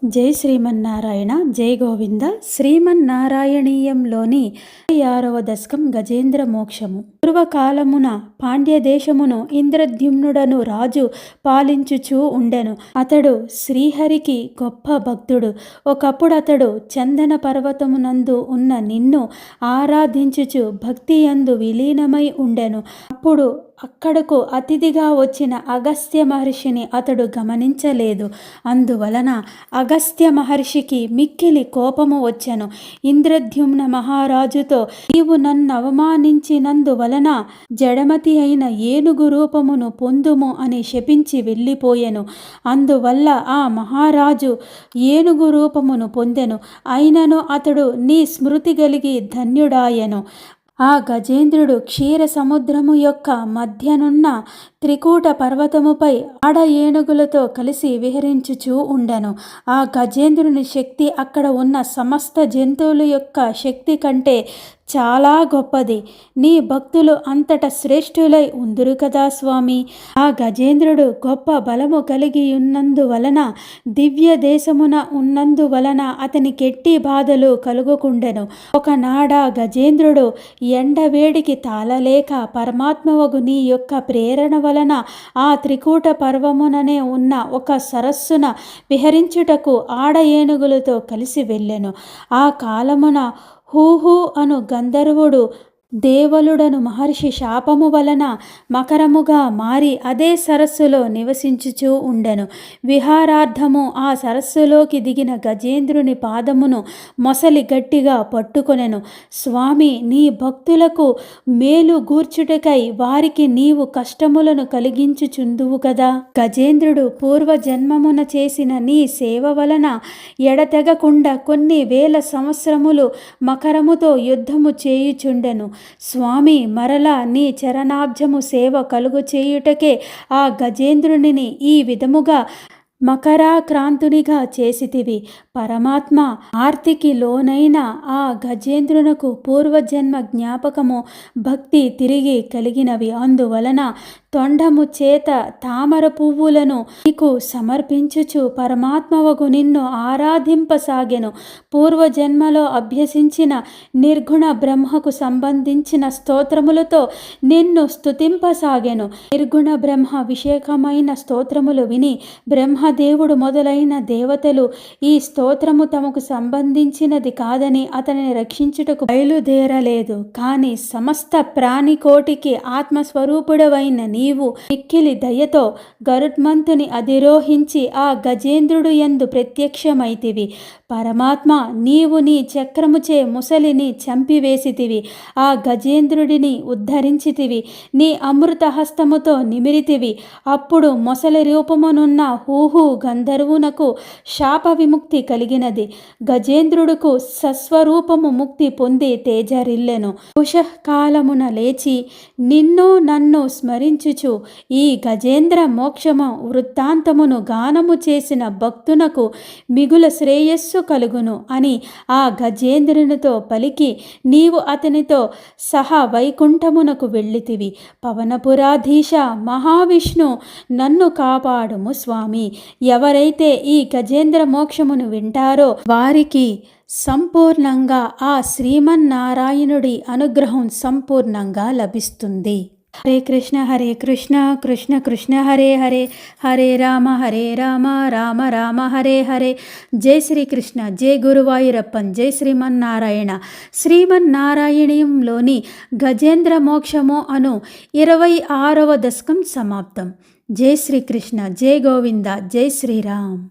జై శ్రీమన్నారాయణ, జై గోవింద. శ్రీమన్నారాయణీయంలోని 6వ దశకం గజేంద్ర మోక్షము. పూర్వకాలమున పాండ్యదేశమును ఇంద్రద్యుమ్నుడను రాజు పాలించుచూ ఉండెను. అతడు శ్రీహరికి గొప్ప భక్తుడు. ఒకప్పుడు అతడు చందన పర్వతమునందు ఉన్న నిన్ను ఆరాధించుచు భక్తి యందు విలీనమై ఉండెను. అప్పుడు అక్కడకు అతిథిగా వచ్చిన అగస్త్య మహర్షిని అతడు గమనించలేదు. అందువలన అగస్త్య మహర్షికి మిక్కిలి కోపము వచ్చెను. ఇంద్రద్యుమ్న మహారాజుతో, నీవు నన్ను అవమానించినందువలన జడమతి అయిన ఏనుగు రూపమును పొందుము అని శపించి వెళ్ళిపోయెను. అందువల్ల ఆ మహారాజు ఏనుగు రూపమును పొందెను. అయినను అతడు నీ స్మృతి కలిగి ధన్యుడాయెను. ఆ గజేంద్రుడు క్షీర సముద్రము యొక్క మధ్యనున్న త్రికూట పర్వతముపై ఆడ ఏనుగులతో కలిసి విహరించుచూ ఉండెను. ఆ గజేంద్రుని శక్తి అక్కడ ఉన్న సమస్త జంతువుల యొక్క శక్తి కంటే చాలా గొప్పది. నీ భక్తులు అంతట శ్రేష్ఠులై ఉందురు కదా స్వామి. ఆ గజేంద్రుడు గొప్ప బలము కలిగి ఉన్నందువలన, దివ్య దేశమున ఉన్నందువలన అతనికి ఎట్టి బాధలు కలుగుకుండెను. ఒకనాడ గజేంద్రుడు ఎండవేడికి తాళలేక పరమాత్మవగు నీ యొక్క ప్రేరణ వలన ఆ త్రికూట పర్వముననే ఉన్న ఒక సరస్సున విహరించుటకు ఆడ ఏనుగులతో కలిసి వెళ్ళెను. ఆ కాలమున హూహు అను గంధర్వుడు దేవలుడను మహర్షి శాపము వలన మకరముగా మారి అదే సరస్సులో నివసించుచూ ఉండెను. విహారార్థము ఆ సరస్సులోకి దిగిన గజేంద్రుని పాదమును మొసలి గట్టిగా పట్టుకొనెను. స్వామి, నీ భక్తులకు మేలు గూర్చుటకై వారికి నీవు కష్టములను కలిగించుచుందువు కదా. గజేంద్రుడు పూర్వజన్మమున చేసిన నీ సేవ వలన ఎడతెగకుండా కొన్ని వేల సంవత్సరములు మకరముతో యుద్ధము చేయుచుండెను. స్వామి, మరలా నీ చరణాబ్జము సేవ కలుగు చేయుటకే ఆ గజేంద్రునిని ఈ విధముగా మకరాక్రాంతునిగా చేసితివి. పరమాత్మ ఆర్తికి లోనైన ఆ గజేంద్రునకు పూర్వజన్మ జ్ఞాపకము, భక్తి తిరిగి కలిగినవి. అందువలన తొండము చేత తామర పువ్వులను నీకు సమర్పించుచు పరమాత్మవగు నిన్ను ఆరాధింపసాగెను. పూర్వజన్మలో అభ్యసించిన నిర్గుణ బ్రహ్మకు సంబంధించిన స్తోత్రములతో నిన్ను స్తుతింపసాగెను. నిర్గుణ బ్రహ్మ విషేకమైన స్తోత్రములు విని బ్రహ్మదేవుడు మొదలైన దేవతలు ఈ స్తోత్రము తమకు సంబంధించినది కాదని అతనిని రక్షించుటకు బయలుదేరలేదు. కానీ సమస్త ప్రాణికోటికి ఆత్మస్వరూపుడవైన నీవు మిక్కిలి దయతో గరుత్మంతుని అధిరోహించి ఆ గజేంద్రుడు యందు ప్రత్యక్షమైతివి. పరమాత్మ, నీవు నీ చక్రముచే ముసలిని చంపివేసితివి. ఆ గజేంద్రుడిని ఉద్ధరించితివి. నీ అమృత హస్తముతో నిమిరితివి. అప్పుడు మొసలి రూపమునున్న హూహు గంధర్వునకు శాప విముక్తి కలిగినది. గజేంద్రుడుకు సస్వరూపము ముక్తి పొంది తేజరిల్లెను. ఉషకాలమున లేచి నిన్ను నన్ను స్మరించుచు ఈ గజేంద్ర మోక్షము వృత్తాంతమును గానము చేసిన భక్తునకు మిగుల శ్రేయస్సు కలుగును అని ఆ గజేంద్రునితో పలికి నీవు అతనితో సహా వైకుంఠమునకు వెళ్ళితివి. పవనపురాధీశ మహావిష్ణు, నన్ను కాపాడుము స్వామి. ఎవరైతే ఈ గజేంద్ర మోక్షమును వింటారో వారికి సంపూర్ణంగా ఆ శ్రీమన్నారాయణుడి అనుగ్రహం సంపూర్ణంగా లభిస్తుంది. హరే కృష్ణ కృష్ణ కృష్ణ హరే హరే, హరే రామ రామ రామ హరే హరే. జై శ్రీకృష్ణ, జై గురువాయూరప్పన్, జై శ్రీమన్నారాయణ. శ్రీమన్నారాయణీయంలోని గజేంద్ర మోక్షము అను 26వ దశకం సమాప్తం. జై శ్రీకృష్ణ, జై గోవింద, జై శ్రీరామ్.